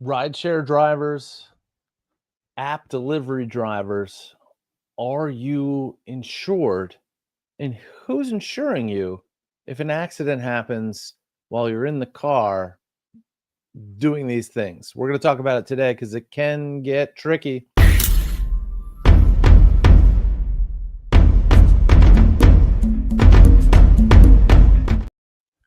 Rideshare drivers, app delivery drivers, are you insured? And who's insuring you if an accident happens while you're in the car doing these things? We're going to talk about it today because it can get tricky.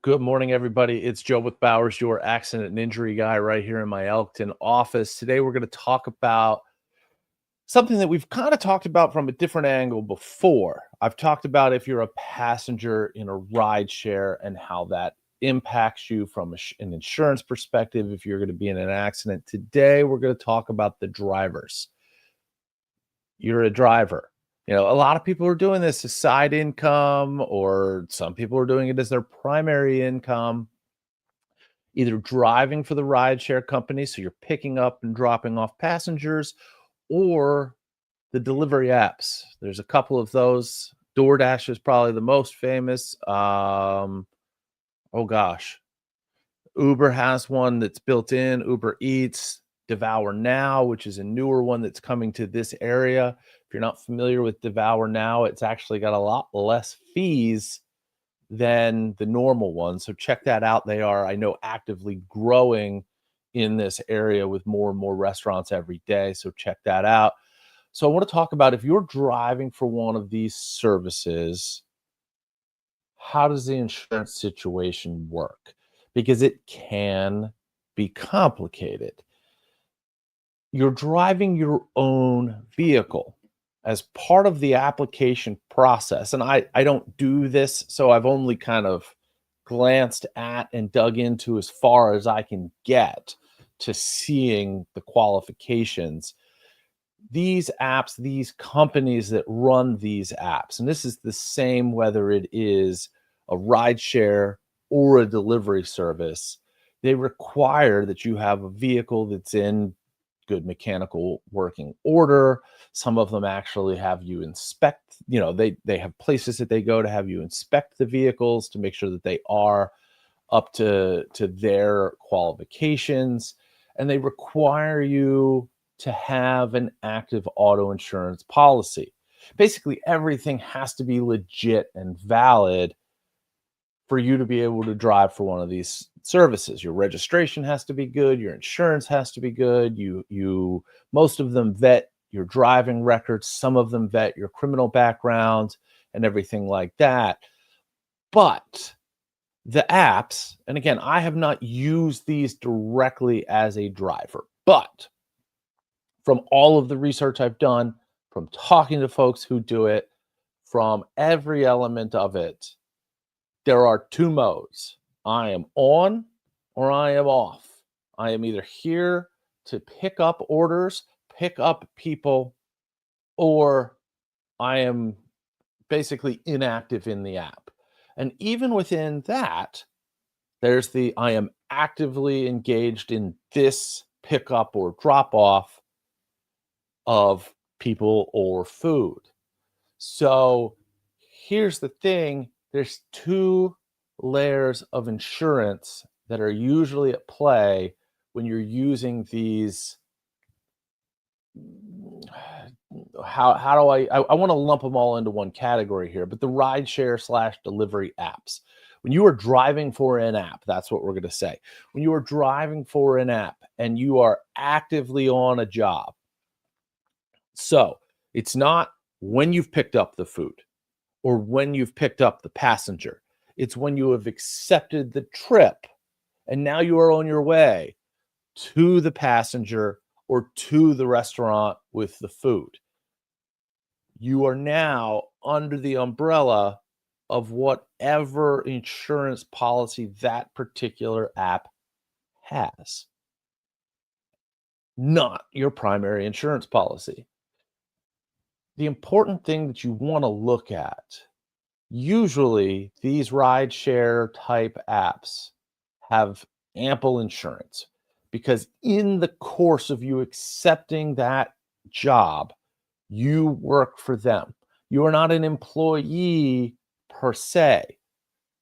Good morning, everybody. It's Jobeth Bowers, your accident and injury guy, right here in my Elkton office. Today, we're going to talk about something that we've kind of talked about from a different angle before. I've talked about if you're a passenger in a ride share and how that impacts you from an insurance perspective if you're going to be in an accident. Today, we're going to talk about the drivers. You're a driver. You know, a lot of people are doing this as side income, or some people are doing it as their primary income, either driving for the rideshare company, so you're picking up and dropping off passengers, or the delivery apps. There's a couple of those. DoorDash is probably the most famous. Oh gosh, Uber has one that's built in, Uber Eats, Devour Now, which is a newer one that's coming to this area. If you're not familiar with Devour Now, it's actually got a lot less fees than the normal one. So check that out. They are, I know, actively growing in this area with more and more restaurants every day. So check that out. So I want to talk about if you're driving for one of these services, how does the insurance situation work? Because it can be complicated. You're driving your own vehicle as part of the application process. And I don't do this, so I've only kind of glanced at and dug into as far as I can get to seeing the qualifications. These apps, these companies that run these apps, and this is the same whether it is a rideshare or a delivery service, they require that you have a vehicle that's in good mechanical working order. Some of them actually have you inspect, they have places that they go to have you inspect the vehicles to make sure that they are up to their qualifications. And they require you to have an active auto insurance policy. Basically, everything has to be legit and valid for you to be able to drive for one of these services. Your registration has to be good, your insurance has to be good. Most of them vet your driving records, some of them vet your criminal background and everything like that. But the apps, and again, I have not used these directly as a driver, but from all of the research I've done, from talking to folks who do it, from every element of it, there are two modes. I am on or I am off. I am either here to pick up orders, pick up people, or I am basically inactive in the app. And even within that, there's the I am actively engaged in this pickup or drop off of people or food. So here's the thing, there's two layers of insurance that are usually at play when you're using these. How do I want to lump them all into one category here, but the rideshare / delivery apps. When you are driving for an app, that's what we're going to say. When you are driving for an app and you are actively on a job, so it's not when you've picked up the food or when you've picked up the passenger. It's when you have accepted the trip and now you are on your way to the passenger or to the restaurant with the food. You are now under the umbrella of whatever insurance policy that particular app has, not your primary insurance policy. The important thing that you want to look at, usually these rideshare type apps have ample insurance, because in the course of you accepting that job, you work for them. You are not an employee per se.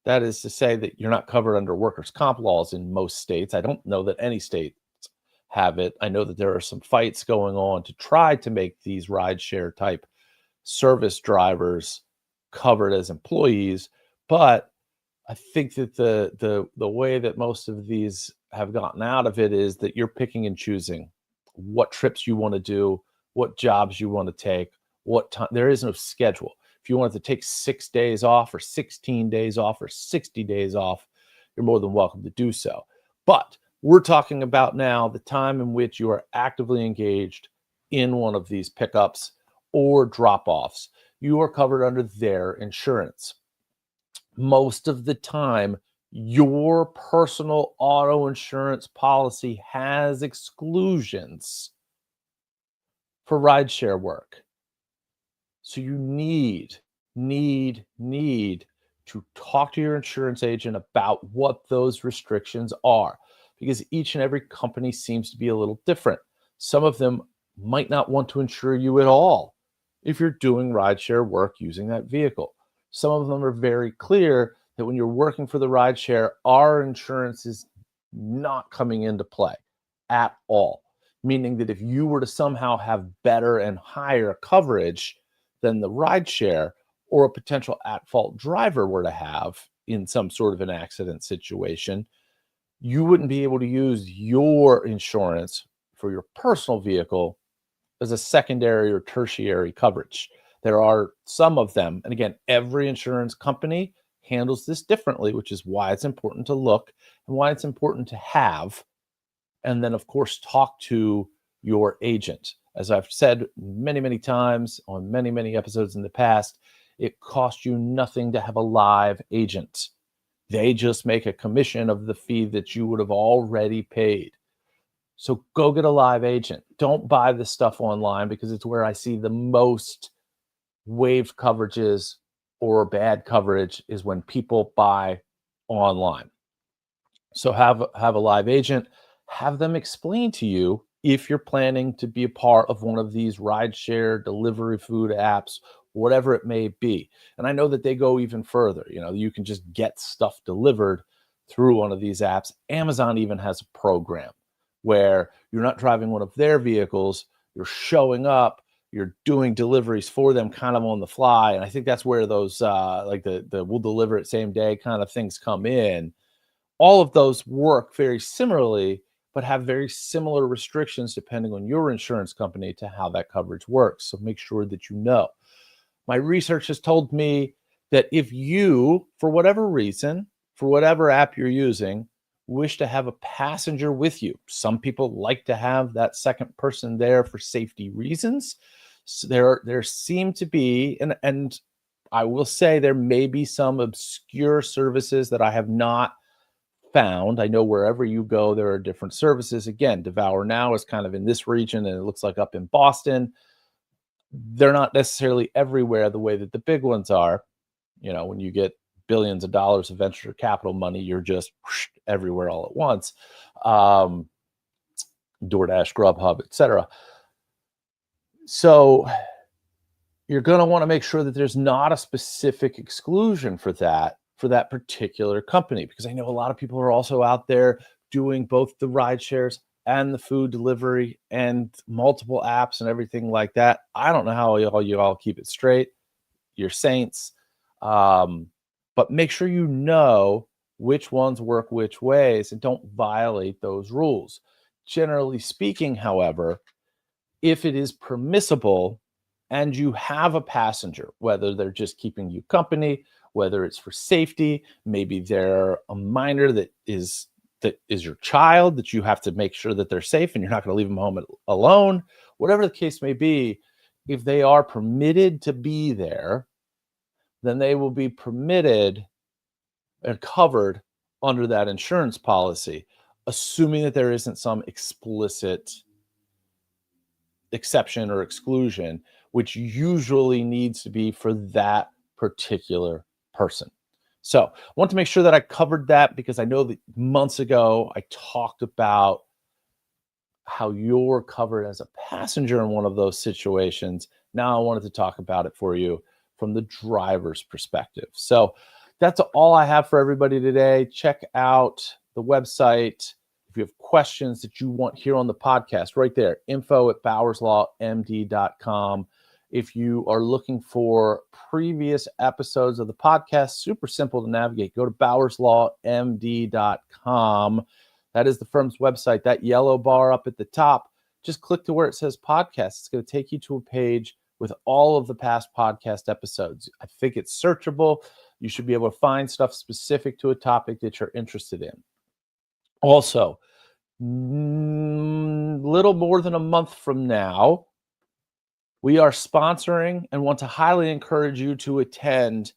That is to say that you're not covered under workers' comp laws in most states. I don't know that any state have it. I know that there are some fights going on to try to make these rideshare type service drivers covered as employees, but I think that the way that most of these have gotten out of it is that you're picking and choosing what trips you want to do, what jobs you want to take, what time. There is no schedule. If you wanted to take 6 days off or 16 days off or 60 days off, you're more than welcome to do so. But we're talking about now the time in which you are actively engaged in one of these pickups or drop-offs. You are covered under their insurance. Most of the time, your personal auto insurance policy has exclusions for rideshare work. So you need to talk to your insurance agent about what those restrictions are, because each and every company seems to be a little different. Some of them might not want to insure you at all if you're doing rideshare work using that vehicle. Some of them are very clear that when you're working for the rideshare, our insurance is not coming into play at all. Meaning that if you were to somehow have better and higher coverage than the rideshare, or a potential at-fault driver were to have in some sort of an accident situation, you wouldn't be able to use your insurance for your personal vehicle as a secondary or tertiary coverage. There are some of them, and again, every insurance company handles this differently, which is why it's important to look and why it's important to have. And then, of course, talk to your agent. As I've said many times on many episodes in the past, it costs you nothing to have a live agent. They just make a commission of the fee that you would have already paid. So go get a live agent. Don't buy this stuff online, because it's where I see the most waived coverages or bad coverage, is when people buy online. So have a live agent, have them explain to you if you're planning to be a part of one of these rideshare delivery food apps, whatever it may be. And I know that they go even further. You can just get stuff delivered through one of these apps. Amazon even has a program where you're not driving one of their vehicles, you're showing up, you're doing deliveries for them kind of on the fly. And I think that's where those like the we'll deliver it same day kind of things come in. All of those work very similarly, but have very similar restrictions depending on your insurance company to how that coverage works. So make sure that you know. My research has told me that if you, for whatever reason, for whatever app you're using, wish to have a passenger with you, some people like to have that second person there for safety reasons. So there seem to be, and I will say there may be some obscure services that I have not found. I know wherever you go, there are different services. Again, Devour Now is kind of in this region, and it looks like up in Boston. They're not necessarily everywhere the way that the big ones are. When you get billions of dollars of venture capital money, you're just everywhere all at once. DoorDash, Grubhub, etc. So you're going to want to make sure that there's not a specific exclusion for that particular company, because I know a lot of people are also out there doing both the ride shares and the food delivery and multiple apps and everything like that. I don't know how you all keep it straight. You're saints. But make sure you know which ones work which ways and don't violate those rules. Generally speaking, however, if it is permissible and you have a passenger, whether they're just keeping you company, whether it's for safety, maybe they're a minor that is your child, that you have to make sure that they're safe and you're not going to leave them home alone, whatever the case may be, if they are permitted to be there, then they will be permitted and covered under that insurance policy, assuming that there isn't some explicit exception or exclusion, which usually needs to be for that particular person. So I want to make sure that I covered that, because I know that months ago I talked about how you're covered as a passenger in one of those situations. Now I wanted to talk about it for you from the driver's perspective. So that's all I have for everybody today. Check out the website. If If you have questions that you want here on the podcast, right there, info@bowerslawmd.com. If you are looking for previous episodes of the podcast, super simple to navigate. Go to bowerslawmd.com. That is the firm's website. That yellow bar up at the top, just click to where it says podcast. It's going to take you to a page with all of the past podcast episodes. I think it's searchable. You should be able to find stuff specific to a topic that you're interested in. Also, little more than a month from now, we are sponsoring and want to highly encourage you to attend.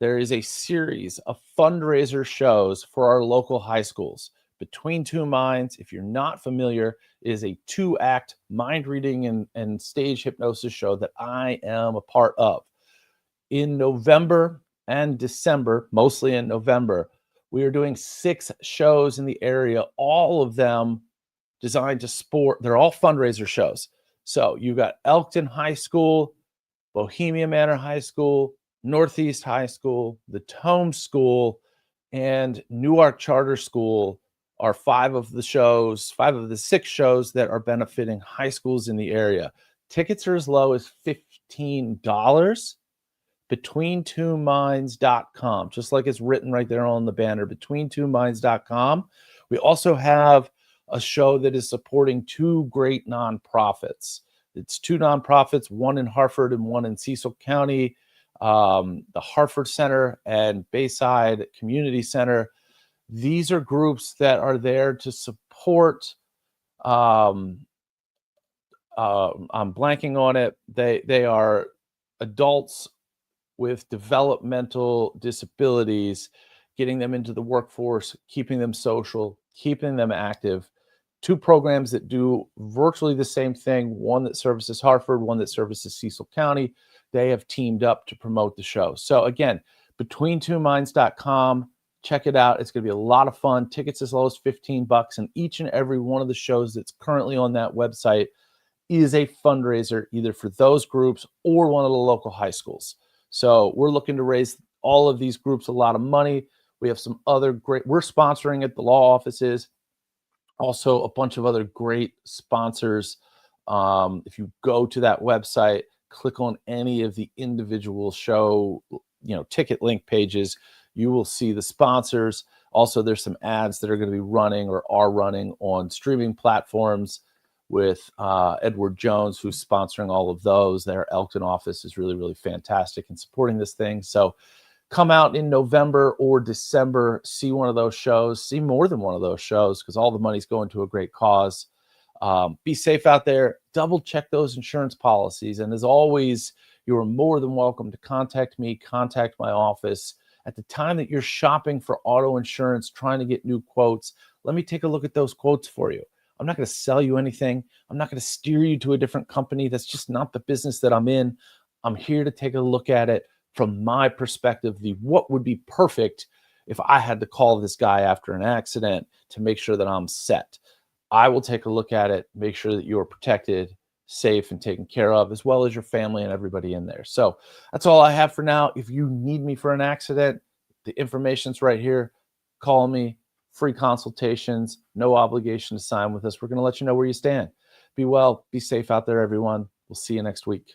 There is a series of fundraiser shows for our local high schools. Between Two Minds, if you're not familiar, is a 2-act mind reading and stage hypnosis show that I am a part of. In November and December, mostly in November, we are doing 6 shows in the area, all of them designed to support. They're all fundraiser shows. So you've got Elkton High School, Bohemia Manor High School, Northeast High School, the Tome School, and Newark Charter School are 5 of the 6 shows that are benefiting high schools in the area. Tickets are as low as $15. BetweenTwoMinds.com, just like it's written right there on the banner, BetweenTwoMinds.com. We also have a show that is supporting 2 great nonprofits. It's 2 nonprofits, one in Hartford and one in Cecil County, the Hartford Center and Bayside Community Center. These are groups that are there to support. I'm blanking on it. They are adults with developmental disabilities, getting them into the workforce, keeping them social, keeping them active. 2 programs that do virtually the same thing, one that services Hartford, one that services Cecil County. They have teamed up to promote the show. So again, BetweenTwoMinds.com, check it out. It's going to be a lot of fun. Tickets as low as $15, and each and every one of the shows that's currently on that website is a fundraiser, either for those groups or one of the local high schools. So we're looking to raise all of these groups a lot of money. We have some other we're sponsoring at the law offices. Also, a bunch of other great sponsors. If you go to that website, click on any of the individual show, ticket link pages, you will see the sponsors. Also, there's some ads that are going to be running or are running on streaming platforms with Edward Jones, who's sponsoring all of those. Their Elkton office is really, really fantastic in supporting this thing. So come out in November or December, see one of those shows, see more than one of those shows, because all the money's going to a great cause. Be safe out there. Double check those insurance policies. And as always, you are more than welcome to contact me, contact my office. At the time that you're shopping for auto insurance, trying to get new quotes, let me take a look at those quotes for you. I'm not going to sell you anything. I'm not going to steer you to a different company. That's just not the business that I'm in. I'm here to take a look at it from my perspective, what would be perfect if I had to call this guy after an accident to make sure that I'm set. I will take a look at it, make sure that you are protected, safe, and taken care of, as well as your family and everybody in there. So that's all I have for now. If you need me for an accident, the information's right here. Call me. Free consultations, no obligation to sign with us. We're going to let you know where you stand. Be well, be safe out there, everyone. We'll see you next week.